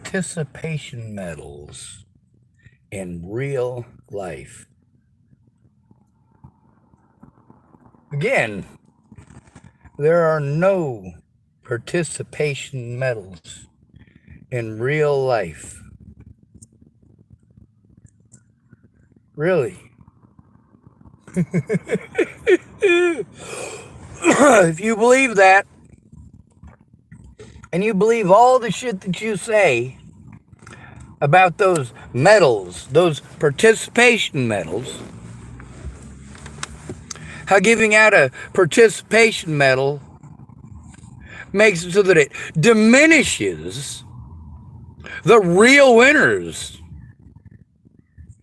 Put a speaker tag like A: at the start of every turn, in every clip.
A: participation medals in real life. Again, there are no participation medals in real life. Really. If you believe that, and you believe all the shit that you say about those medals, those participation medals, how giving out a participation medal makes it so that it diminishes the real winners.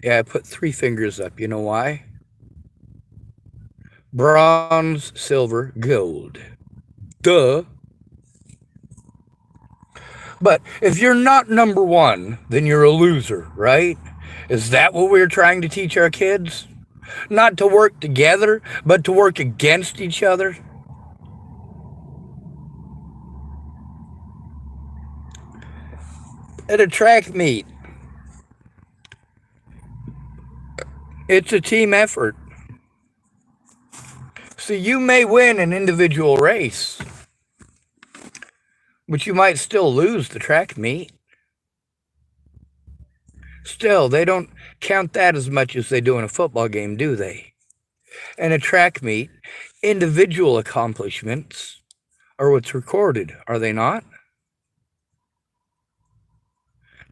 A: Yeah, I put 3 fingers up. You know why? Bronze, silver, gold. Duh. But if you're not number one, then you're a loser, right? Is that what we're trying to teach our kids? Not to work together, but to work against each other? At a track meet, it's a team effort. So you may win an individual race, but you might still lose the track meet. Still, they don't count that as much as they do in a football game, do they? In a track meet, individual accomplishments are what's recorded, are they not?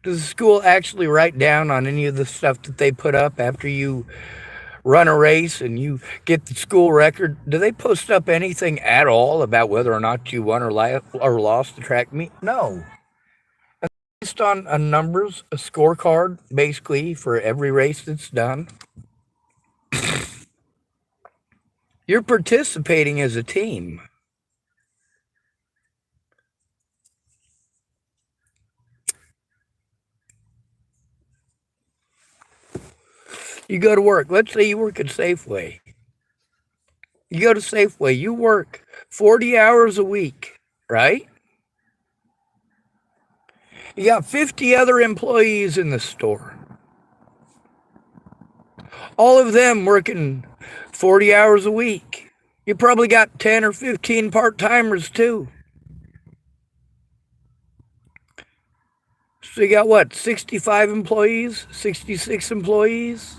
A: Does the school actually write down on any of the stuff that they put up after you run a race and you get the school record? Do they post up anything at all about whether or not you won or lost the track meet? No. Based on numbers, a scorecard, basically, for every race that's done. You're participating as a team. You go to work. Let's say you work at Safeway. You go to Safeway. You work 40 hours a week, right? You got 50 other employees in the store. All of them working 40 hours a week. You probably got 10 or 15 part-timers too. So you got what, 65 employees, 66 employees?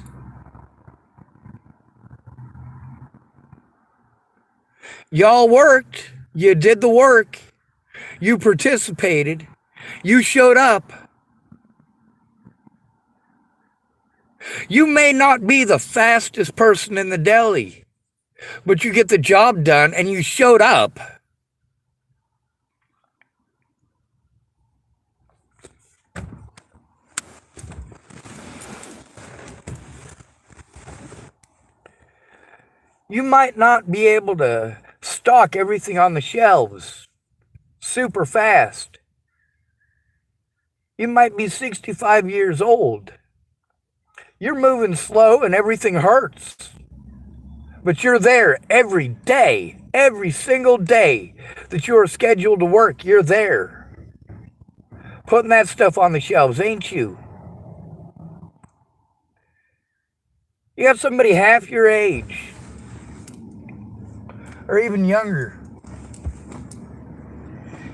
A: Y'all worked, you did the work, you participated, you showed up. You may not be the fastest person in the deli, but you get the job done and you showed up. You might not be able to stock everything on the shelves super fast. You might be 65 years old. You're moving slow and everything hurts. But you're there every day, every single day that you're scheduled to work, you're there. Putting that stuff on the shelves, ain't you? You got somebody half your age, or even younger.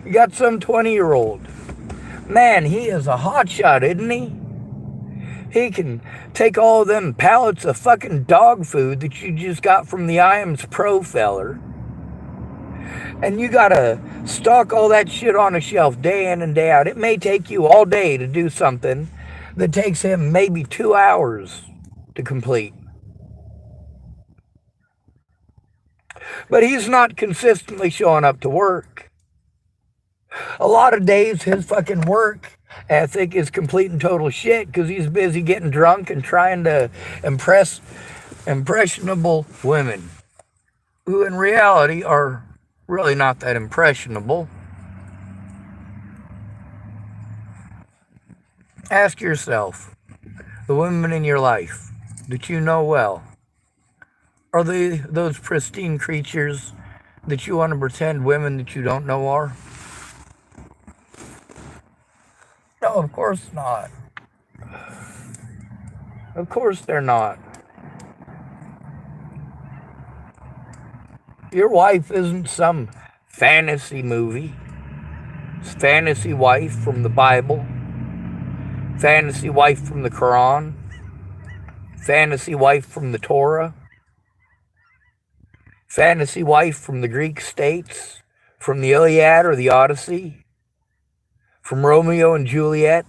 A: You got some 20-year-old. Man, he is a hotshot, isn't he? He can take all of them pallets of fucking dog food that you just got from the IAMS Pro feller, and you gotta stock all that shit on a shelf day in and day out. It may take you all day to do something that takes him maybe 2 hours to complete. But he's not consistently showing up to work. A lot of days his fucking work ethic is complete and total shit because he's busy getting drunk and trying to impress impressionable women who in reality are really not that impressionable. Ask yourself, the women in your life that you know well, are they those pristine creatures that you want to pretend women that you don't know are? No, No, of course not. Of course they're not. Your wife isn't some fantasy movie. It's fantasy wife from the Bible, fantasy wife from the Quran, fantasy wife from the Torah, fantasy wife from the Greek states, from the Iliad or the Odyssey, from Romeo and Juliet.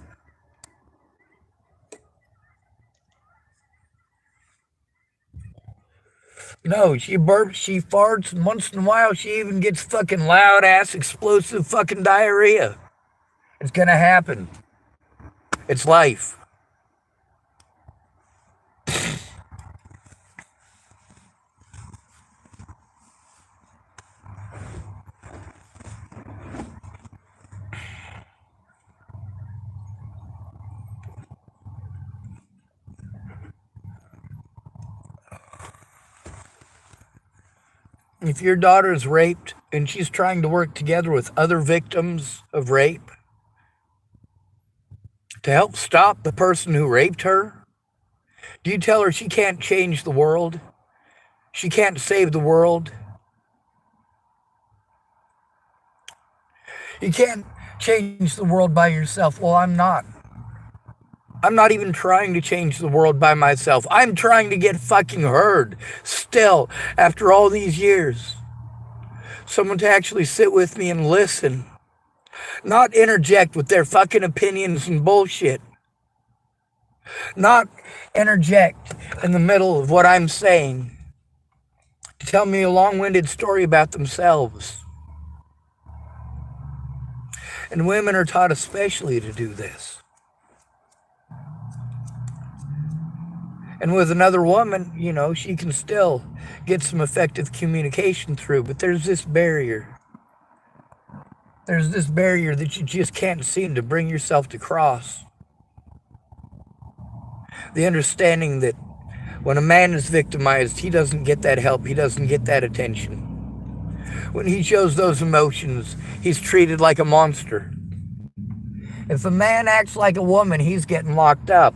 A: No, she burps, she farts, and once in a while she even gets fucking loud ass explosive fucking diarrhea. It's gonna happen. It's life. If your daughter is raped and she's trying to work together with other victims of rape to help stop the person who raped her, do you tell her she can't change the world? She can't save the world? You can't change the world by yourself. Well, I'm not. I'm not even trying to change the world by myself. I'm trying to get fucking heard still after all these years. Someone to actually sit with me and listen. Not interject with their fucking opinions and bullshit. Not interject in the middle of what I'm saying to tell me a long-winded story about themselves. And women are taught especially to do this. And with another woman, you know, she can still get some effective communication through, but there's this barrier. There's this barrier that you just can't seem to bring yourself to cross. The understanding that when a man is victimized, he doesn't get that help, he doesn't get that attention. When he shows those emotions, he's treated like a monster. If a man acts like a woman, he's getting locked up.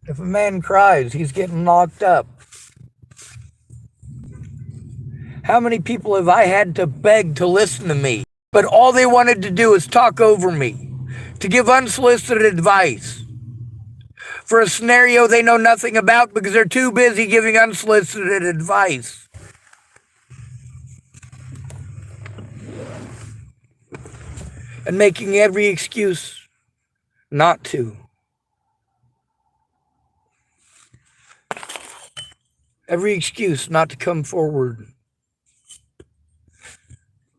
A: If a man cries, he's getting locked up. How many people have I had to beg to listen to me? But all they wanted to do is talk over me, to give unsolicited advice for a scenario they know nothing about because they're too busy giving unsolicited advice. And making every excuse not to. Every excuse not to come forward.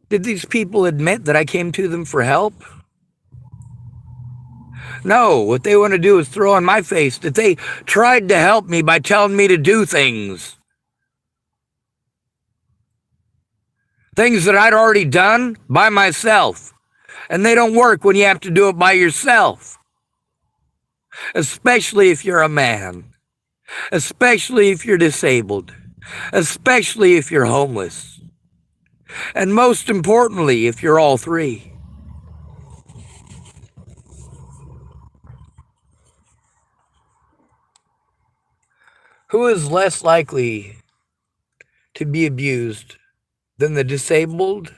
A: Did these people admit that I came to them for help? No, what they want to do is throw in my face that they tried to help me by telling me to do things. Things that I'd already done by myself. And they don't work when you have to do it by yourself. Especially if you're a man. Especially if you're disabled. Especially if you're homeless. And most importantly, if you're all three. Who is less likely to be abused than the disabled,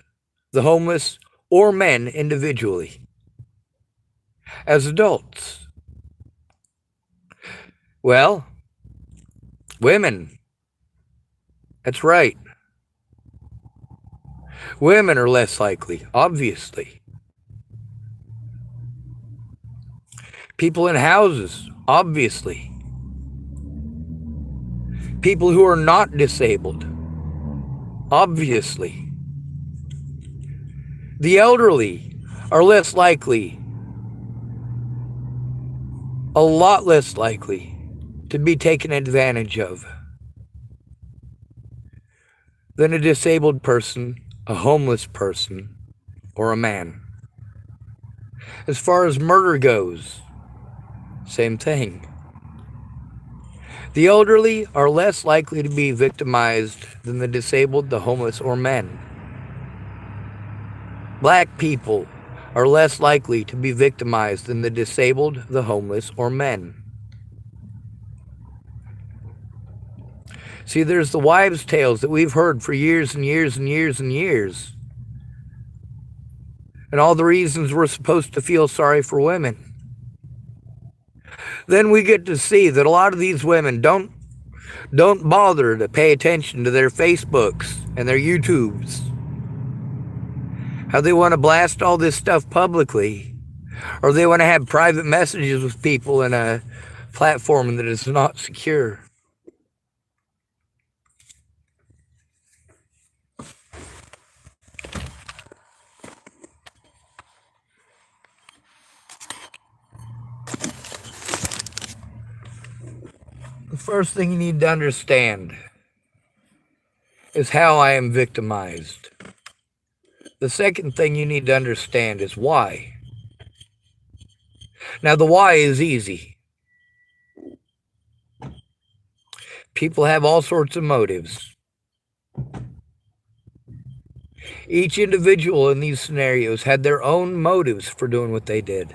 A: the homeless, or men individually? As adults? Well, women. That's right. Women are less likely, obviously. People in houses, obviously. People who are not disabled, obviously. The elderly are less likely, a lot less likely, to be taken advantage of than a disabled person, a homeless person, or a man. As far as murder goes, same thing. The elderly are less likely to be victimized than the disabled, the homeless, or men. Black people are less likely to be victimized than the disabled, the homeless, or men. See, there's the wives' tales that we've heard for years and years and years and years. And all the reasons we're supposed to feel sorry for women. Then we get to see that a lot of these women don't bother to pay attention to their Facebooks and their YouTubes. How they want to blast all this stuff publicly, or they want to have private messages with people in a platform that is not secure. The first thing you need to understand is how I am victimized. The second thing you need to understand is why. Now, the why is easy. People have all sorts of motives. Each individual in these scenarios had their own motives for doing what they did.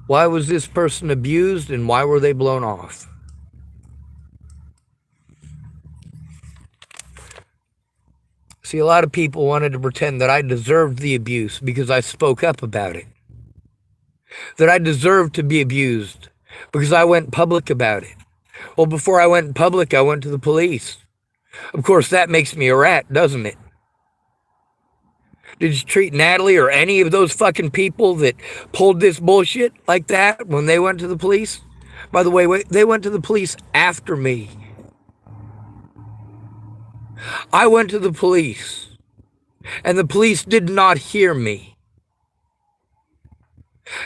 A: Why was this person abused and why were they blown off? See, a lot of people wanted to pretend that I deserved the abuse because I spoke up about it. That I deserved to be abused because I went public about it. Well, before I went public, I went to the police. Of course, that makes me a rat, doesn't it? Did you treat Natalie or any of those fucking people that pulled this bullshit like that when they went to the police? By the way, they went to the police after me. I went to the police, and the police did not hear me.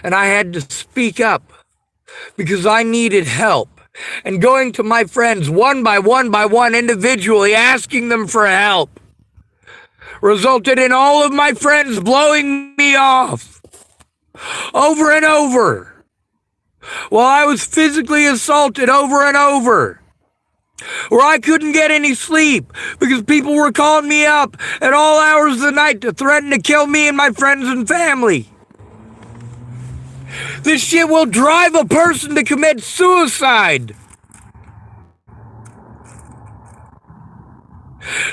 A: And I had to speak up because I needed help. And going to my friends one by one individually, asking them for help, resulted in all of my friends blowing me off over and over while I was physically assaulted over and over, where I couldn't get any sleep because people were calling me up at all hours of the night to threaten to kill me and my friends and family. This shit will drive a person to commit suicide.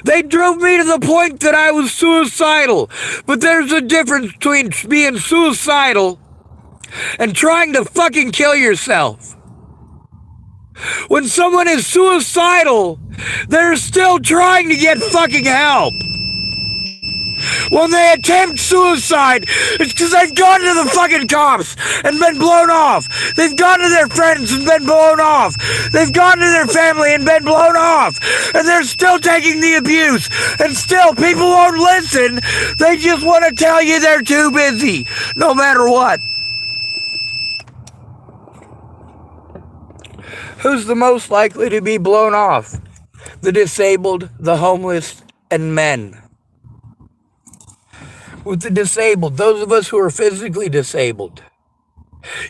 A: They drove me to the point that I was suicidal. But there's a difference between being suicidal and trying to fucking kill yourself. When someone is suicidal, they're still trying to get fucking help. When they attempt suicide, it's because they've gone to the fucking cops and been blown off. They've gone to their friends and been blown off. They've gone to their family and been blown off. And they're still taking the abuse. And still, people won't listen. They just want to tell you they're too busy, no matter what. Who's the most likely to be blown off? The disabled, the homeless, and men. With the disabled, those of us who are physically disabled,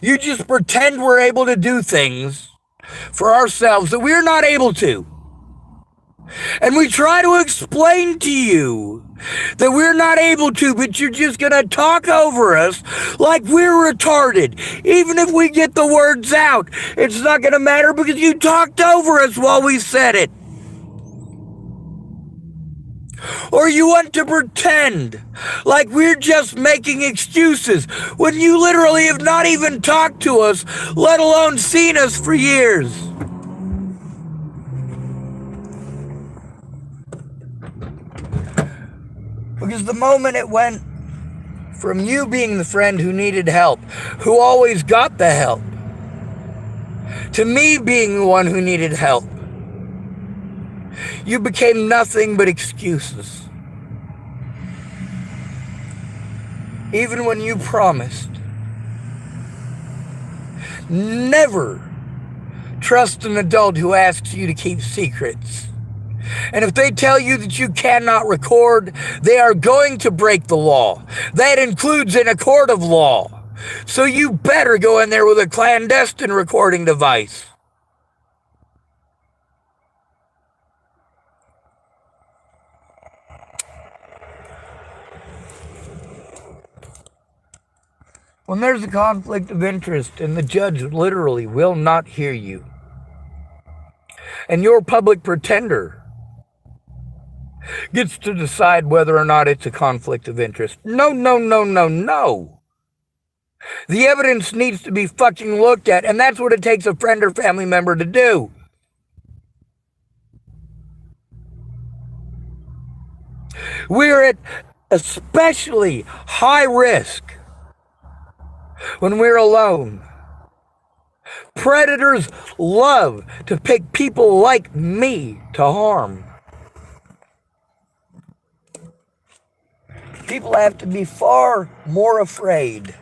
A: you just pretend we're able to do things for ourselves that we're not able to. And we try to explain to you that we're not able to, but you're just going to talk over us like we're retarded. Even if we get the words out, it's not going to matter because you talked over us while we said it. Or you want to pretend like we're just making excuses when you literally have not even talked to us, let alone seen us for years. Because the moment it went from you being the friend who needed help, who always got the help, to me being the one who needed help, you became nothing but excuses. Even when you promised. Never trust an adult who asks you to keep secrets. And if they tell you that you cannot record, they are going to break the law. That includes in a court of law. So you better go in there with a clandestine recording device. When there's a conflict of interest and the judge literally will not hear you, and your public pretender gets to decide whether or not it's a conflict of interest. No, no, no, no, no. The evidence needs to be fucking looked at, and that's what it takes a friend or family member to do. We're at especially high risk when we're alone. Predators love to pick people like me to harm. People have to be far more afraid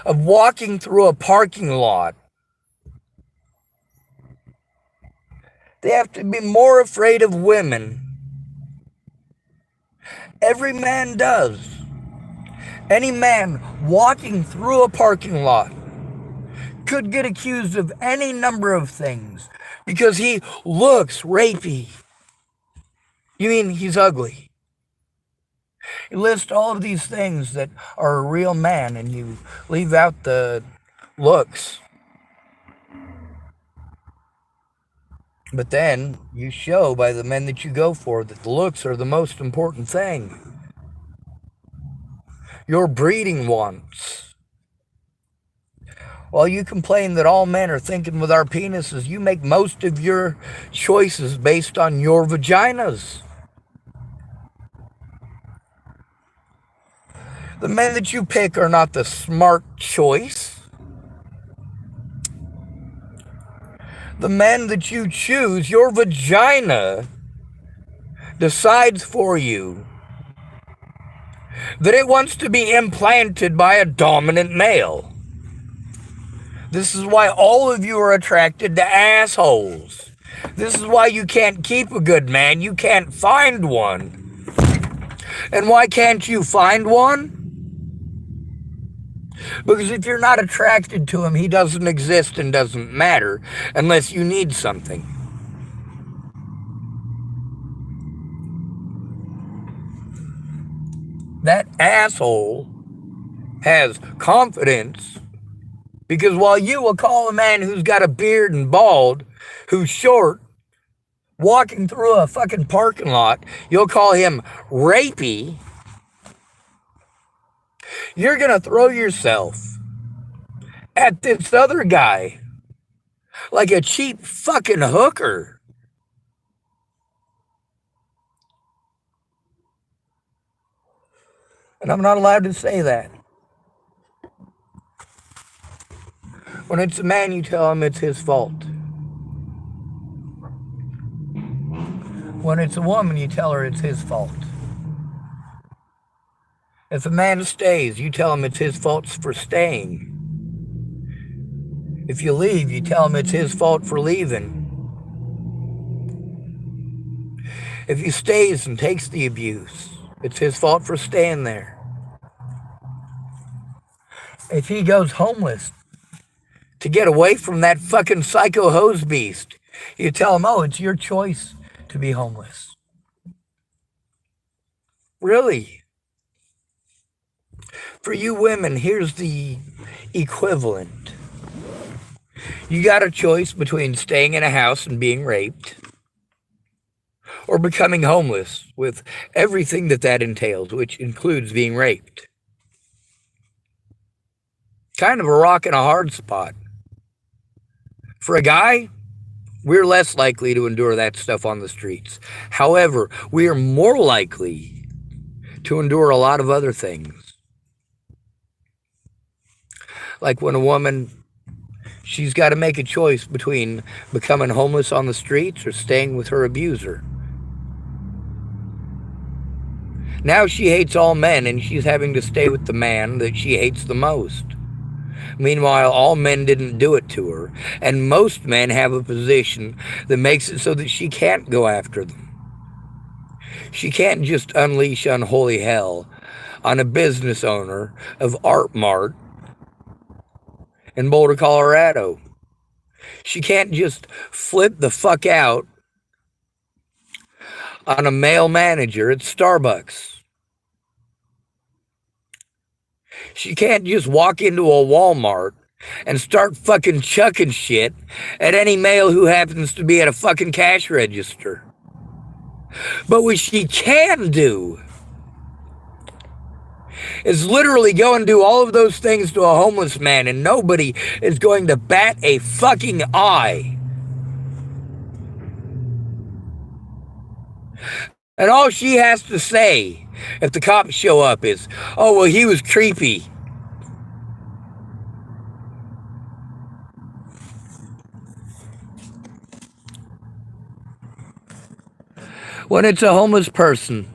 A: of walking through a parking lot. They have to be more afraid of women. Every man does. Any man walking through a parking lot could get accused of any number of things because he looks rapey. You mean he's ugly? You list all of these things that are a real man and you leave out the looks. But then you show by the men that you go for that the looks are the most important thing. Your breeding wants. While you complain that all men are thinking with our penises, you make most of your choices based on your vaginas. The men that you pick are not the smart choice. The men that you choose, your vagina decides for you that it wants to be implanted by a dominant male. This is why all of you are attracted to assholes. This is why you can't keep a good man. You can't find one. And why can't you find one? Because if you're not attracted to him, he doesn't exist and doesn't matter unless you need something. That asshole has confidence because while you will call a man who's got a beard and bald, who's short, walking through a fucking parking lot, you'll call him rapey. You're going to throw yourself at this other guy like a cheap fucking hooker. And I'm not allowed to say that. When it's a man, you tell him it's his fault. When it's a woman, you tell her it's his fault. If a man stays, you tell him it's his fault for staying. If you leave, you tell him it's his fault for leaving. If he stays and takes the abuse, it's his fault for staying there. If he goes homeless to get away from that fucking psycho hose beast, you tell him, oh, it's your choice to be homeless. Really? For you women, here's the equivalent. You got a choice between staying in a house and being raped or becoming homeless with everything that entails, which includes being raped. Kind of a rock and a hard spot. For a guy, we're less likely to endure that stuff on the streets. However, we are more likely to endure a lot of other things. Like when a woman, she's got to make a choice between becoming homeless on the streets or staying with her abuser. Now she hates all men and she's having to stay with the man that she hates the most. Meanwhile, all men didn't do it to her, and most men have a position that makes it so that she can't go after them. She can't just unleash unholy hell on a business owner of Art Mart in Boulder, Colorado. She can't just flip the fuck out on a male manager at Starbucks. She can't just walk into a Walmart and start fucking chucking shit at any male who happens to be at a fucking cash register. But what she can do is literally go and do all of those things to a homeless man, and nobody is going to bat a fucking eye. And all she has to say if the cops show up is, oh, well, he was creepy. When it's a homeless person,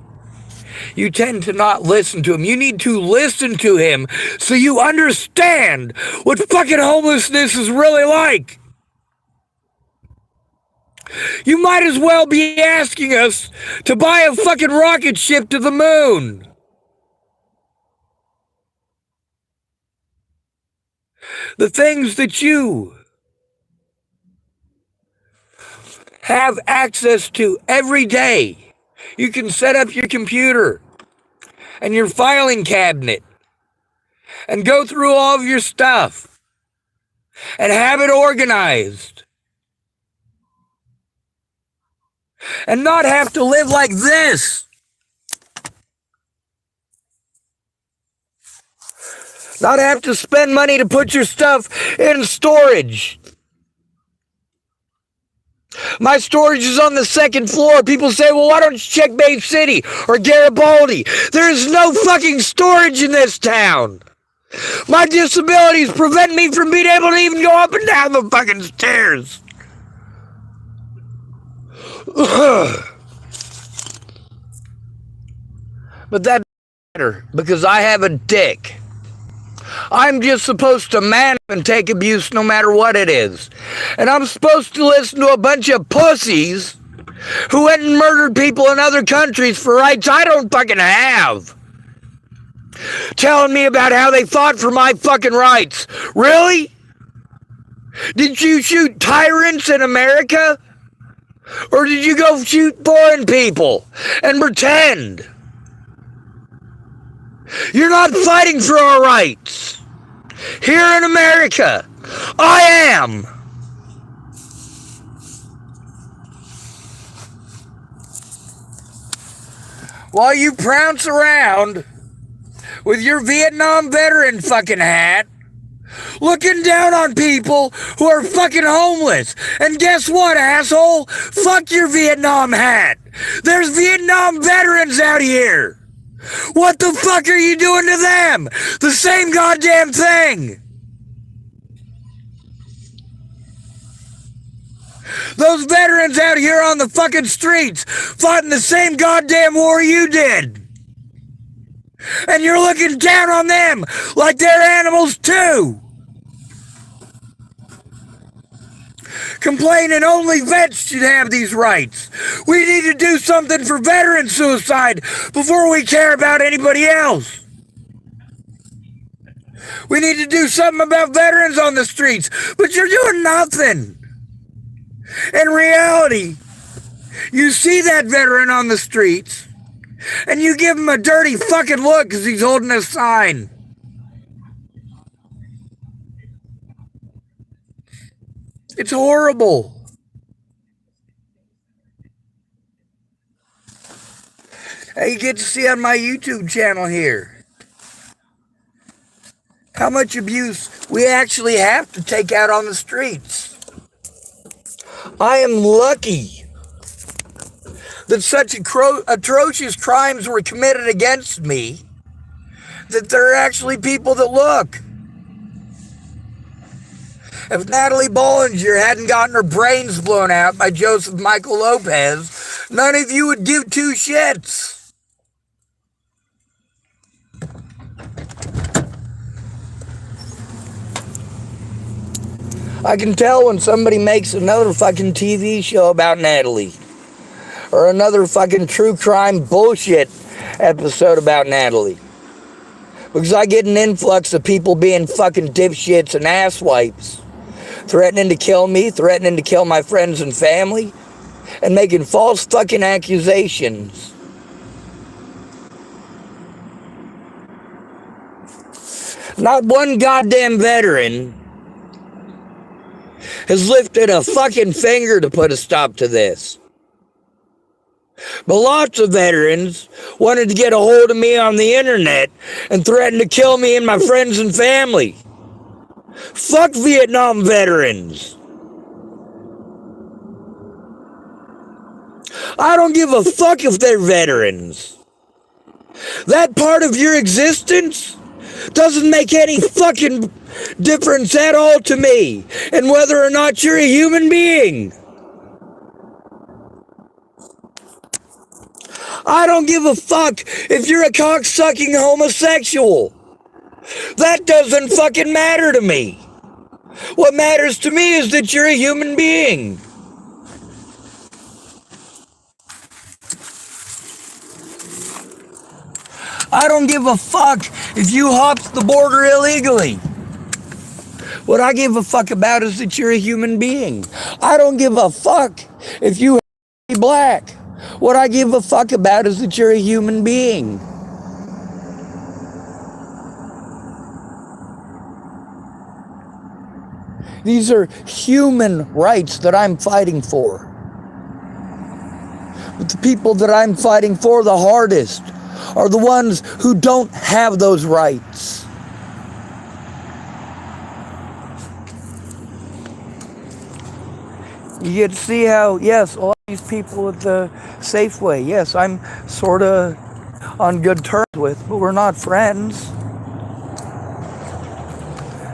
A: you tend to not listen to him. You need to listen to him so you understand what fucking homelessness is really like. You might as well be asking us to buy a fucking rocket ship to the moon. The things that you have access to every day. You can set up your computer and your filing cabinet and go through all of your stuff and have it organized and not have to live like this. Not have to spend money to put your stuff in storage. My storage is on the second floor. People say, well, why don't you check Bay City or Garibaldi? There's no fucking storage in this town. My disabilities prevent me from being able to even go up and down the fucking stairs. But that doesn't matter because I have a dick. I'm just supposed to man up and take abuse no matter what it is. And I'm supposed to listen to a bunch of pussies who went and murdered people in other countries for rights I don't fucking have. Telling me about how they fought for my fucking rights. Really? Did you shoot tyrants in America? Or did you go shoot foreign people and pretend? You're not fighting for our rights. Here in America, I am. While you prounce around with your Vietnam veteran fucking hat, looking down on people who are fucking homeless. And guess what, asshole? Fuck your Vietnam hat. There's Vietnam veterans out here. What the fuck are you doing to them? The same goddamn thing. Those veterans out here on the fucking streets fought in the same goddamn war you did. And you're looking down on them like they're animals too. Complaining only vets should have these rights. We need to do something for veteran suicide before we care about anybody else. We need to do something about veterans on the streets, but you're doing nothing. In reality, you see that veteran on the streets, and you give him a dirty fucking look because he's holding a sign. It's horrible. Hey, you get to see on my YouTube channel here how much abuse we actually have to take out on the streets. I am lucky that such atrocious crimes were committed against me that there are actually people that look. If Natalie Bollinger hadn't gotten her brains blown out by Joseph Michael Lopez, none of you would give two shits. I can tell when somebody makes another fucking TV show about Natalie. Or another fucking true crime bullshit episode about Natalie. Because I get an influx of people being fucking dipshits and asswipes. Threatening to kill me, threatening to kill my friends and family, and making false fucking accusations. Not one goddamn veteran has lifted a fucking finger to put a stop to this. But lots of veterans wanted to get a hold of me on the internet and threatened to kill me and my friends and family. Fuck Vietnam veterans. I don't give a fuck if they're veterans. That part of your existence doesn't make any fucking difference at all to me, and whether or not you're a human being. I don't give a fuck if you're a cock-sucking homosexual. That doesn't fucking matter to me. What matters to me is that you're a human being. I don't give a fuck if you hopped the border illegally. What I give a fuck about is that you're a human being. I don't give a fuck if you are black. What I give a fuck about is that you're a human being. These are human rights that I'm fighting for. But the people that I'm fighting for the hardest are the ones who don't have those rights. You get to see how, yes, a lot of these people at the Safeway, yes, I'm sort of on good terms with, but we're not friends.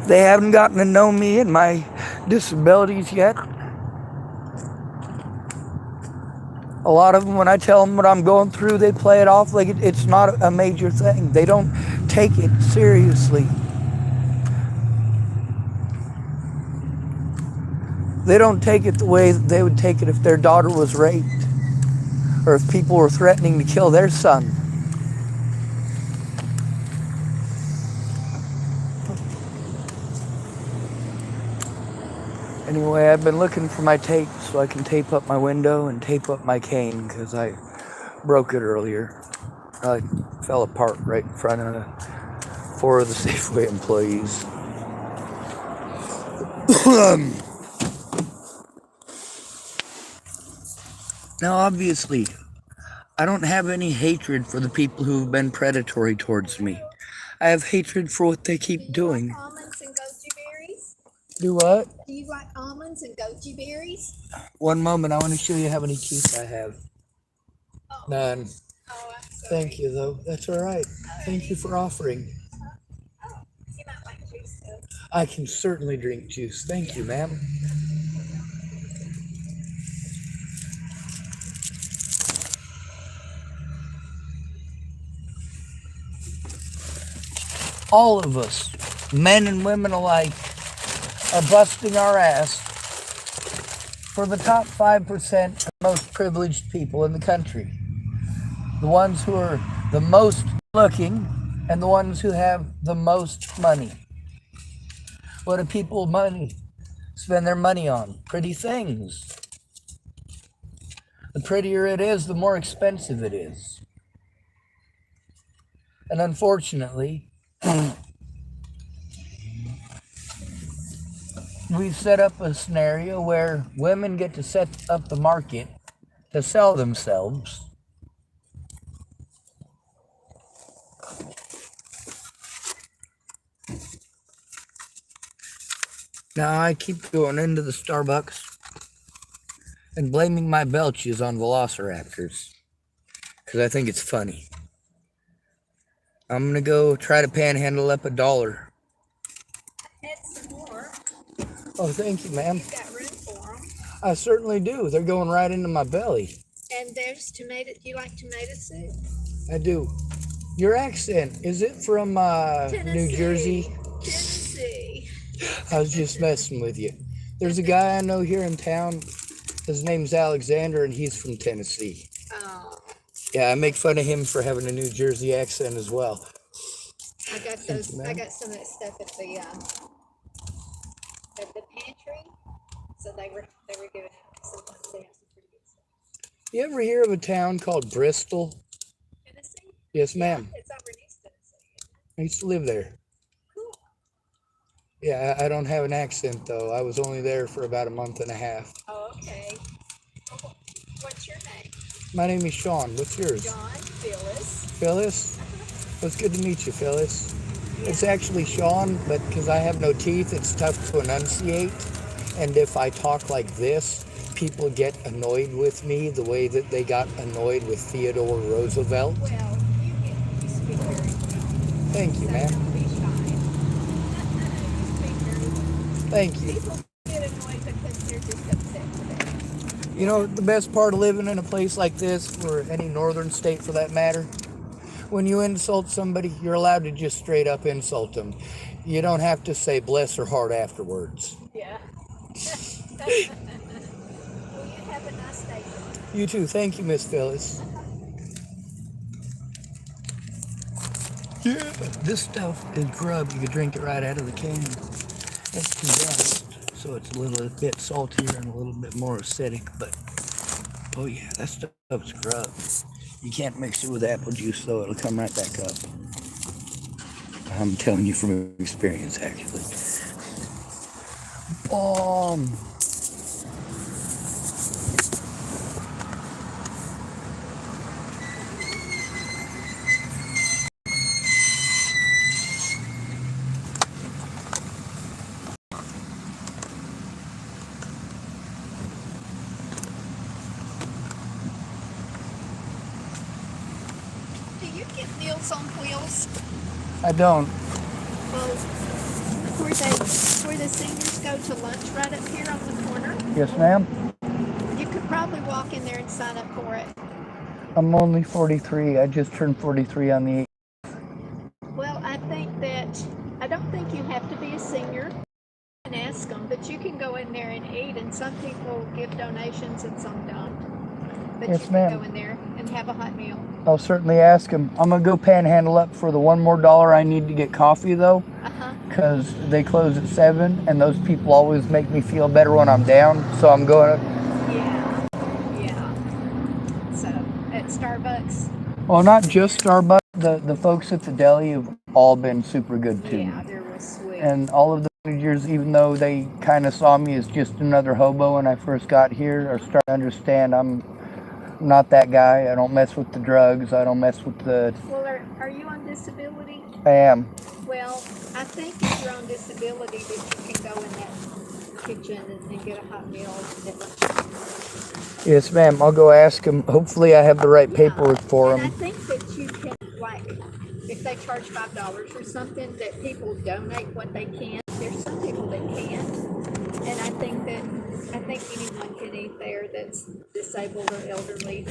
A: They haven't gotten to know me and my disabilities yet. A lot of them, when I tell them what I'm going through, they play it off like it's not a major thing. They don't take it seriously. They don't take it the way that they would take it if their daughter was raped or if people were threatening to kill their son. Anyway, I've been looking for my tape so I can tape up my window and tape up my cane because I broke it earlier. I fell apart right in front of 4 of the Safeway employees. Now, obviously, I don't have any hatred for the people who've been predatory towards me. I have hatred for what they keep doing.
B: Do you like almonds and goji berries?
A: Do what?
B: Do you like almonds and goji berries?
A: One moment, I want to show you how many teeth I have.
B: Oh.
A: None.
B: Oh, I'm sorry.
A: Thank you, though. That's all right. Thank you for offering.
B: Oh, you might like juice though.
A: I can certainly drink juice. Thank you, ma'am. All of us, men and women alike, are busting our ass for the top 5% of most privileged people in the country. The ones who are the most looking and the ones who have the most money. What do people spend their money on? Pretty things. The prettier it is, the more expensive it is. And unfortunately, we've set up a scenario where women get to set up the market to sell themselves. Now I keep going into the Starbucks and blaming my belches on velociraptors because I think it's funny. I'm going to go try to panhandle up $1.
B: Add some more.
A: Oh, thank you, ma'am.
B: You've got room for them.
A: I certainly do. They're going right into my belly.
B: And there's tomato. Do you like tomato soup?
A: I do. Your accent, is it from New Jersey?
B: Tennessee.
A: I was just messing with you. There's a guy I know here in town. His name's Alexander, and he's from Tennessee.
B: Oh.
A: Yeah, I make fun of him for having a New Jersey accent as well.
B: I got those. I got some of that stuff at the pantry. So they were giving out some. They have some pretty good stuff.
A: You ever hear of a town called Bristol?
B: Tennessee?
A: Yes, ma'am.
B: It's over in East Tennessee.
A: I used to live there.
B: Cool.
A: Yeah, I don't have an accent though. I was only there for about a month and a half.
B: Oh, okay. Oh, what's your name?
A: My name is Sean. What's yours?
B: John, Phyllis.
A: Phyllis?
B: Uh-huh.
A: Well, it's good to meet you, Phyllis. It's
B: Yeah.
A: actually Sean, but because I have no teeth, it's tough to enunciate. And if I talk like this, people get annoyed with me the way that they got annoyed with Theodore Roosevelt.
B: Well, you speak very well,
A: Thank you,
B: so
A: ma'am.
B: don't be shy. You speak very well.
A: Thank you.
B: People get annoyed because they're just upset today.
A: You know, the best part of living in a place like this, or any northern state for that matter, when you insult somebody, you're allowed to just straight up insult them. You don't have to say bless her heart afterwards.
B: Yeah. Well, you have a nice day.
A: You too. Thank you, Miss Phyllis. Yeah. This stuff is grub. You can drink it right out of the can. It's condensed, so it's a little bit saltier and a little bit more acidic, but oh yeah, that stuff's grub. You can't mix it with apple juice though, it'll come right back up. I'm telling you from experience, actually. Um,
B: Do you get Meals on Wheels?
A: I don't.
B: Well, where the seniors go to lunch right up here on the corner.
A: Yes, ma'am.
B: You could probably walk in there and sign up for it.
A: I'm only 43. I just turned 43 on the 8th.
B: Well, I don't think you have to be a senior and ask them, but you can go in there and eat, and some people give donations and some don't. But
A: Yes,
B: you can
A: ma'am.
B: go in there and have a hot meal.
A: I'll certainly ask him. I'm gonna go panhandle up for the $1 more I need to get coffee though,
B: Uh-huh.
A: because they close at 7, and those people always make me feel better when I'm down. So I'm going to.
B: Yeah. Yeah. So, at Starbucks.
A: Well, not just Starbucks. The folks at the deli have all been super good to me.
B: Yeah, they're real sweet.
A: And all of the managers, even though they kind of saw me as just another hobo when I first got here, are starting to understand I'm not that guy. I don't mess with the drugs. I don't mess with the.
B: Well, are you on disability?
A: I am.
B: Well, I think if you're on disability that you can go in that kitchen and get a hot meal at lunch.
A: Yes, ma'am. I'll go ask them. Hopefully, I have the right paperwork for
B: And I
A: them.
B: think that you can, like, if they charge $5 or something, that people donate what they can. There's some people that can't, and I think anyone can eat there that's disabled or elderly,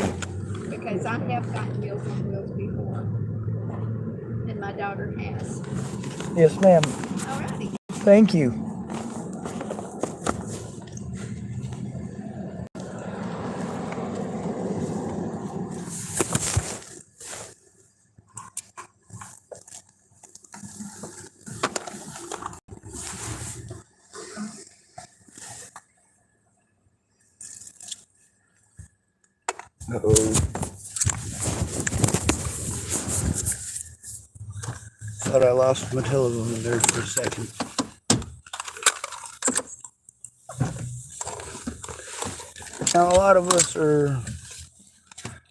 B: because I have gotten Meals on Wheels before, and my daughter has.
A: Yes, ma'am.
B: Alrighty.
A: Thank you. Uh-oh. Thought I lost my telephone there for a second. Now, a lot of us are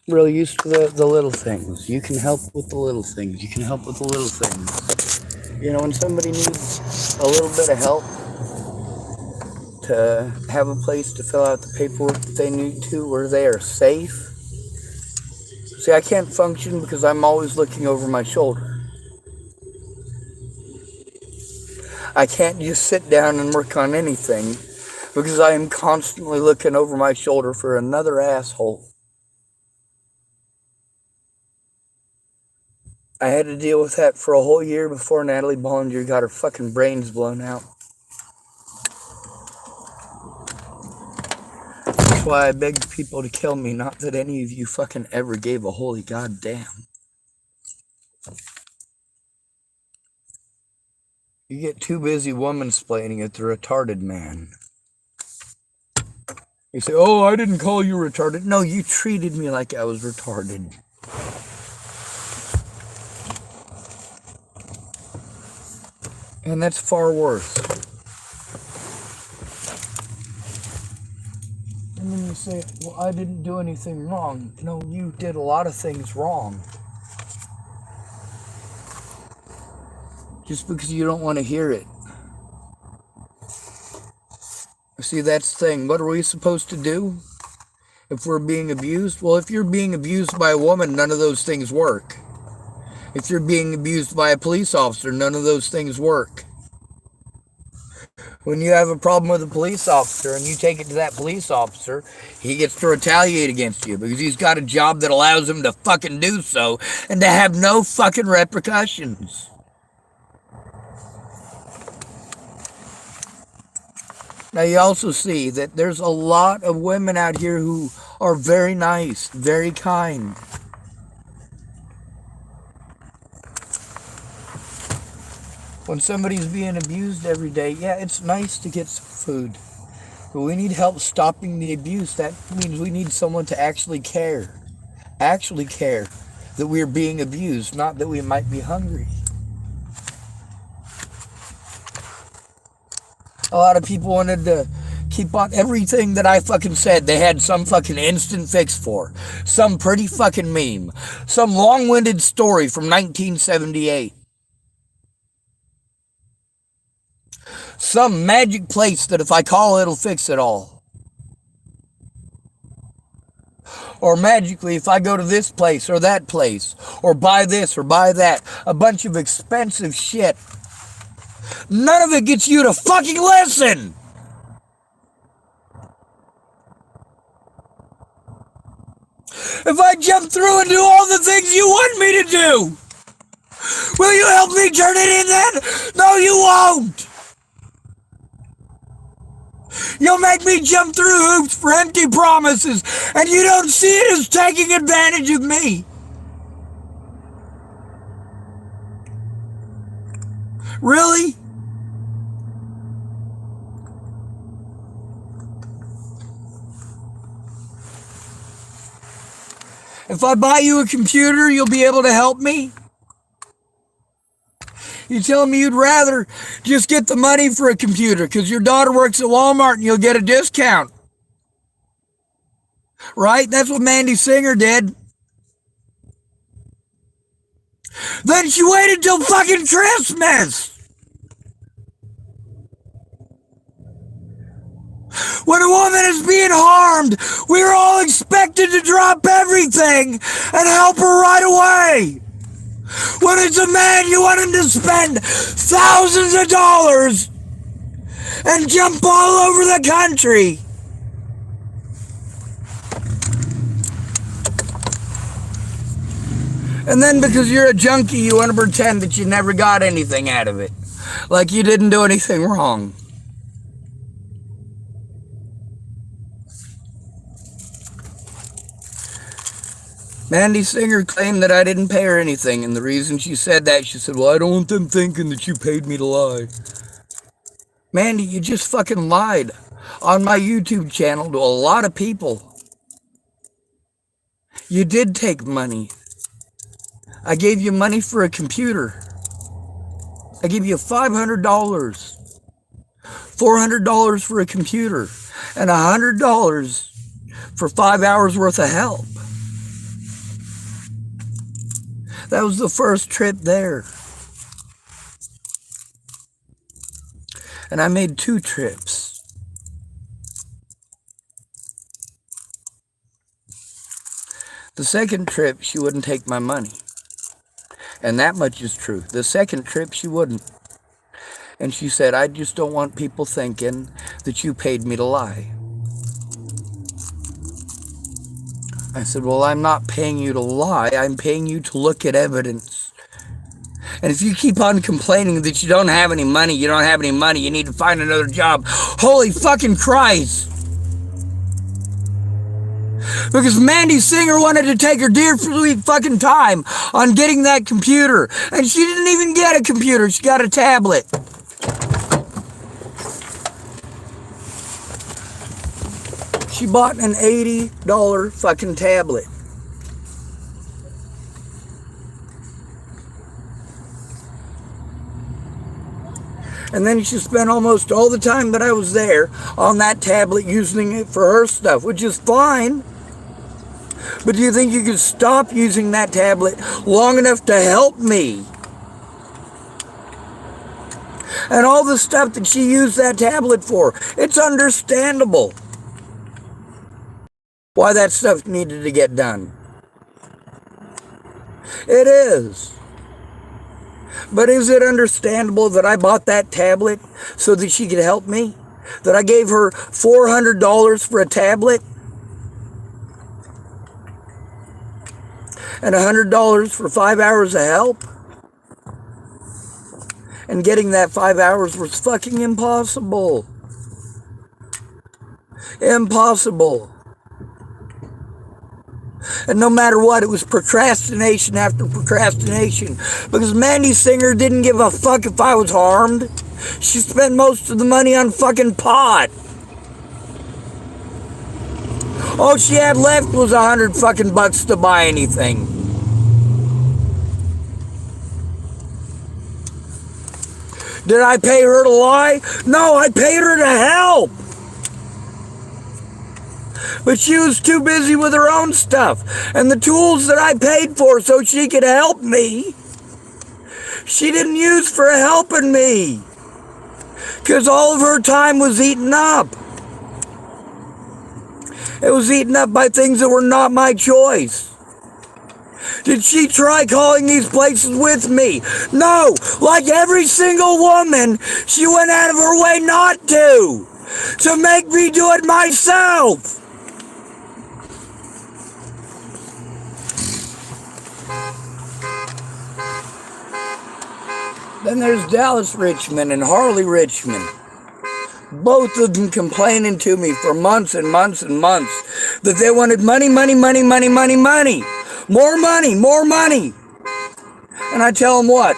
A: really used to the little things. You can help with the little things. You can help with the little things. You know, when somebody needs a little bit of help to have a place to fill out the paperwork that they need to, where they are safe. See, I can't function because I'm always looking over my shoulder. I can't just sit down and work on anything because I am constantly looking over my shoulder for another asshole. I had to deal with that for a whole year before Natalie Bollinger got her fucking brains blown out. That's why I begged people to kill me, not that any of you fucking ever gave a holy goddamn. You get too busy woman-splaining at the retarded man. You say, oh, I didn't call you retarded. No, you treated me like I was retarded. And that's far worse. And then you say, well, I didn't do anything wrong. No, you did a lot of things wrong. Just because you don't want to hear it. See, that's the thing. What are we supposed to do if we're being abused? Well, if you're being abused by a woman, none of those things work. If you're being abused by a police officer, none of those things work. When you have a problem with a police officer and you take it to that police officer, he gets to retaliate against you because he's got a job that allows him to fucking do so and to have no fucking repercussions. Now you also see that there's a lot of women out here who are very nice, very kind. When somebody's being abused every day, yeah, it's nice to get some food. But we need help stopping the abuse. That means we need someone to actually care. Actually care that we're being abused, not that we might be hungry. A lot of people wanted to keep on everything that I fucking said. They had some fucking instant fix for. Some pretty fucking meme. Some long-winded story from 1978. Some magic place that if I call it'll fix it all. Or magically if I go to this place or that place. Or buy this or buy that. A bunch of expensive shit. None of it gets you to fucking listen. If I jump through and do all the things you want me to do, will you help me turn it in then? No, you won't. You'll make me jump through hoops for empty promises, and you don't see it as taking advantage of me. Really? If I buy you a computer, you'll be able to help me? You telling me you'd rather just get the money for a computer because your daughter works at Walmart and you'll get a discount. Right? That's what Mandy Singer did. Then she waited till fucking Christmas. When a woman is being harmed, we're all expected to drop everything and help her right away. When it's a man, you want him to spend thousands of dollars and jump all over the country. And then because you're a junkie, you want to pretend that you never got anything out of it. Like you didn't do anything wrong. Mandy Singer claimed that I didn't pay her anything, and the reason she said that, she said, well, I don't want them thinking that you paid me to lie. Mandy, you just fucking lied on my YouTube channel to a lot of people. You did take money. I gave you money for a computer. I gave you $500, $400 for a computer, and $100 for 5 hours worth of help. That was the first trip there. And I made 2 trips. The second trip, she wouldn't take my money. And that much is true. The second trip, she wouldn't. And she said, I just don't want people thinking that you paid me to lie. I said, well, I'm not paying you to lie. I'm paying you to look at evidence. And if you keep on complaining that you don't have any money, you need to find another job. Holy fucking Christ. Because Mandy Singer wanted to take her dear sweet fucking time on getting that computer. And she didn't even get a computer. She got a tablet. She bought an $80 fucking tablet. And then she spent almost all the time that I was there on that tablet using it for her stuff, which is fine. But do you think you could stop using that tablet long enough to help me? And all the stuff that she used that tablet for, it's understandable why that stuff needed to get done. It is. But is it understandable that I bought that tablet so that she could help me? That I gave her $400 for a tablet? And $100 for 5 hours of help? And getting that 5 hours was fucking impossible. Impossible. And no matter what, it was procrastination after procrastination. Because Mandy Singer didn't give a fuck if I was harmed. She spent most of the money on fucking pot. All she had left was $100 fucking bucks to buy anything. Did I pay her to lie? No, I paid her to help. But she was too busy with her own stuff. And the tools that I paid for so she could help me, she didn't use for helping me. Because all of her time was eaten up. It was eaten up by things that were not my choice. Did she try calling these places with me? No. Like every single woman, she went out of her way not to make me do it myself. Then there's Dallas Richmond and Harley Richmond. Both of them complaining to me for months and months and months that they wanted money, money, money, money, money, money. More money, more money. And I tell them what?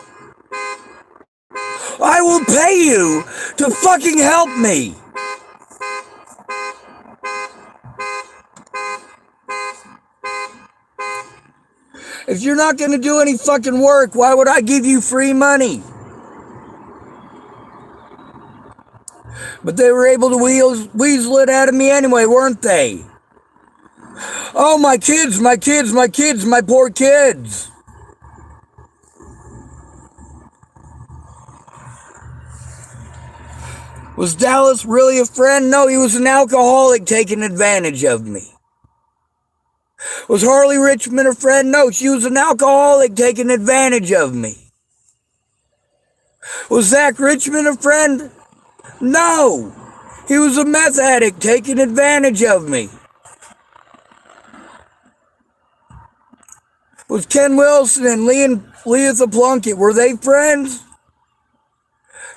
A: I will pay you to fucking help me. If you're not going to do any fucking work, why would I give you free money? But they were able to weasel it out of me anyway, weren't they? Oh, my kids, my kids, my kids, my poor kids. Was Dallas really a friend? No, he was an alcoholic taking advantage of me. Was Harley Richmond a friend? No, she was an alcoholic taking advantage of me. Was Zach Richmond a friend? No, he was a meth addict taking advantage of me. Was Ken Wilson and Leatha Plunkett, were they friends?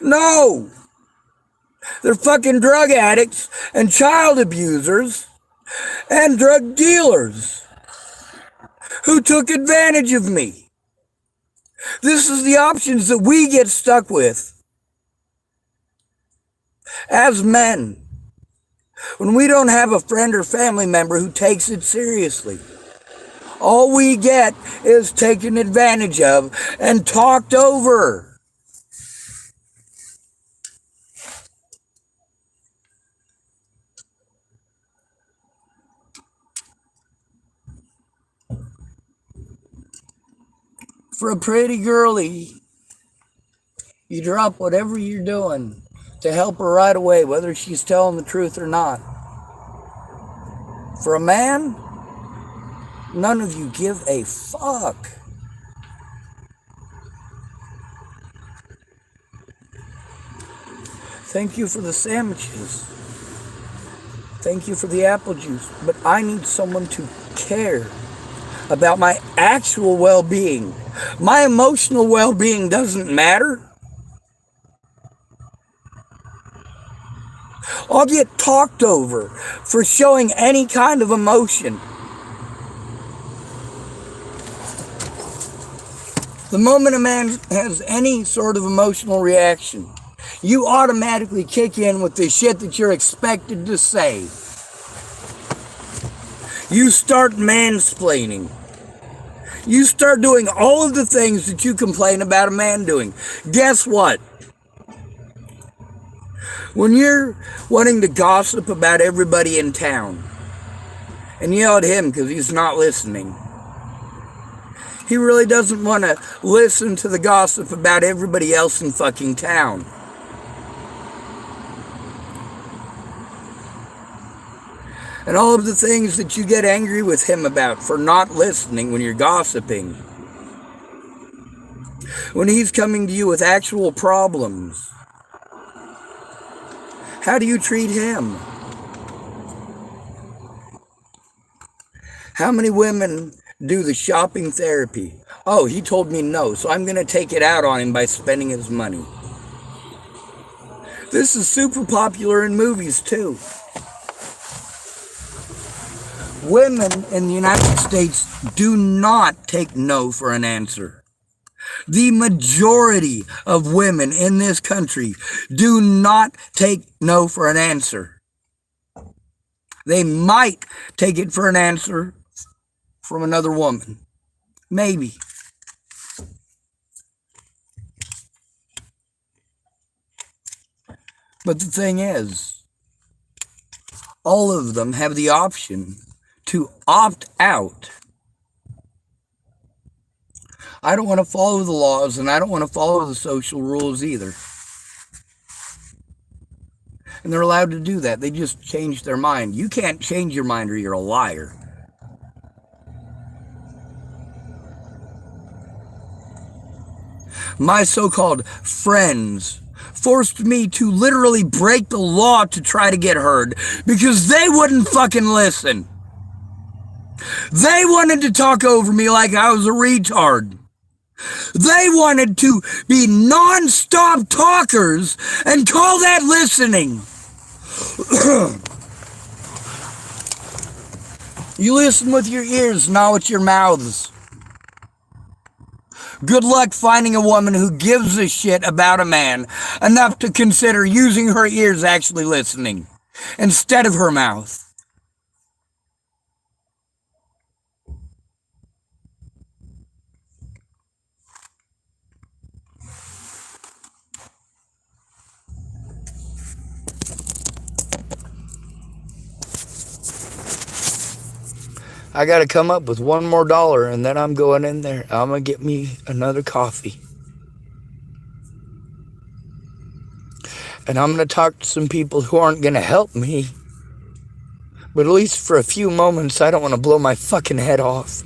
A: No. They're fucking drug addicts and child abusers and drug dealers who took advantage of me. This is the options that we get stuck with as men when we don't have a friend or family member who takes it seriously. All we get is taken advantage of and talked over. For a pretty girlie, you drop whatever you're doing to help her right away, whether she's telling the truth or not. For a man, none of you give a fuck. Thank you for the sandwiches. Thank you for the apple juice. But I need someone to care about my actual well-being. My emotional well-being doesn't matter. I'll get talked over for showing any kind of emotion. The moment a man has any sort of emotional reaction, you automatically kick in with the shit that you're expected to say. You start mansplaining. You start doing all of the things that you complain about a man doing. Guess what? When you're wanting to gossip about everybody in town and yell at him because he's not listening, he really doesn't want to listen to the gossip about everybody else in fucking town. And all of the things that you get angry with him about for not listening when you're gossiping. When he's coming to you with actual problems. How do you treat him? How many women do the shopping therapy? Oh, he told me no, so I'm going to take it out on him by spending his money. This is super popular in movies too. Women in the United States do not take no for an answer. The majority of women in this country do not take no for an answer. They might take it for an answer from another woman. Maybe. But the thing is, all of them have the option to opt out. I don't want to follow the laws, and I don't want to follow the social rules either. And they're allowed to do that. They just change their mind. You can't change your mind or you're a liar. My so-called friends forced me to literally break the law to try to get heard because they wouldn't fucking listen. They wanted to talk over me like I was a retard. They wanted to be non-stop talkers and call that listening. You listen with your ears, not with your mouths. Good luck finding a woman who gives a shit about a man enough to consider using her ears actually listening instead of her mouth. I got to come up with $1 more and then I'm going in there. I'm going to get me another coffee. And I'm going to talk to some people who aren't going to help me. But at least for a few moments, I don't want to blow my fucking head off.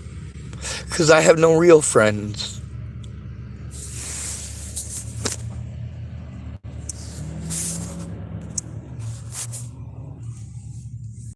A: Because I have no real friends.